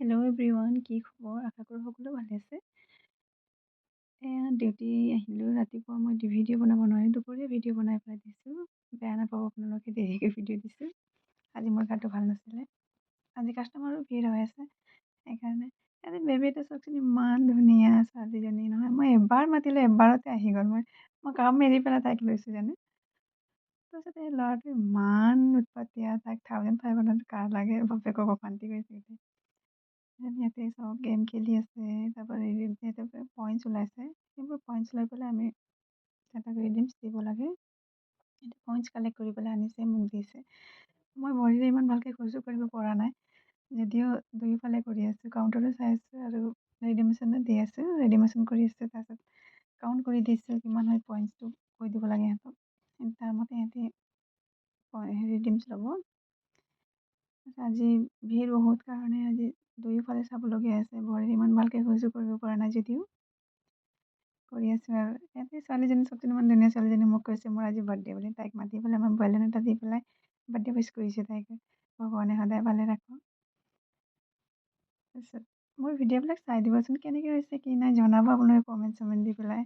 Hello' everyone, কি খবৰ? আশা কৰোঁ সকলো ভালে আছে। এয়া ডিউটি আহিলোঁ। ৰাতিপুৱা মই ভিডিঅ' বনাব নোৱাৰি, দুপৰীয়া ভিডিঅ' বনাই পেলাই দিছোঁ। বেয়া নাপাব আপোনালোকে, দেৰিকৈ ভিডিঅ' দিছোঁ। আজি মোৰ গাটো ভাল নাছিলে। আজি কাষ্টমাৰো ভিৰ হৈ আছে, সেইকাৰণে। আজি বেবী এটা চাওকচোন, ইমান ধুনীয়া ছোৱালীজনী নহয়। মই এবাৰ মাতিলোঁ, এবাৰতে আহি গ'ল। মই কাম এৰি পেলাই তাইক লৈছোঁ জানে। তাৰপিছত এই ল'ৰাটো ইমান উৎপতীয়া, তাইক 1500 কাৰ লাগে, বাপেকক অশান্তি কৰিছে। ইয়াতে চাওক গেম খেলি আছে, তাৰপৰা সিহঁতে পইণ্টছ ওলাইছে। সেইবোৰ পইণ্টছ লৈ পেলাই আমি সিহঁতক ৰিডিমছ দিব লাগে। সিহঁতে পইণ্টছ কালেক্ট কৰি পেলাই আনিছে, মোক দিছে। মই ভৰিৰে ইমান ভালকৈ খোজো কৰিব পৰা নাই, যদিও দুয়োফালে কৰি আছোঁ। কাউণ্টাৰো চাই আছোঁ আৰু ৰিডিমেশ্যনো দি আছোঁ, ৰিডিমেশ্যন কৰি আছোঁ। তাৰপিছত কাউণ্ট কৰি দিছোঁ কিমান হয় পইণ্টছটো কৈ দিব লাগে সিহঁতক। তাৰ মতে সিহঁতে ৰিডিমছ ল'ব। আজি ভিৰ বহুত কাৰণে আজি দুয়োফালে চাবলগীয়া আছে। ভৰিৰে ইমান ভালকৈ খোজো কৰিব পৰা নাই যদিও কৰি আছোঁ আৰু। ইয়াতে ছোৱালীজনী চাওকচোন, ইমান ধুনীয়া ছোৱালীজনী মোক কৈছে মোৰ আজি বাৰ্থডে বুলি। তাইক মাতি পেলাই মই বেলুন এটা দি পেলাই বাৰ্থডে উইছ কৰিছোঁ তাইক। ভগৱানে সদায় ভালে ৰাখক। তাৰপিছত মোৰ ভিডিঅ'বিলাক চাই দিবচোন, কেনেকৈ হৈছে কি নাই জনাব আপোনালোকে কমেণ্ট দি পেলাই।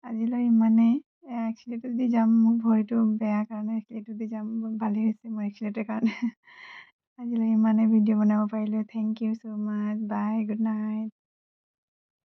আজিলৈ ইমানেই। এক্সিলেটৰ দি যাম, মোৰ ভৰিটো বেয়া কাৰণে এক্সিলেটৰ দি যাম। ভালেই হৈছে মোৰ এক্সিলেটৰ কাৰণে। আজিলৈ ইমানেই ভিডিঅ' বনাব পাৰিলোঁ। Thank you so' much. Bye, good night.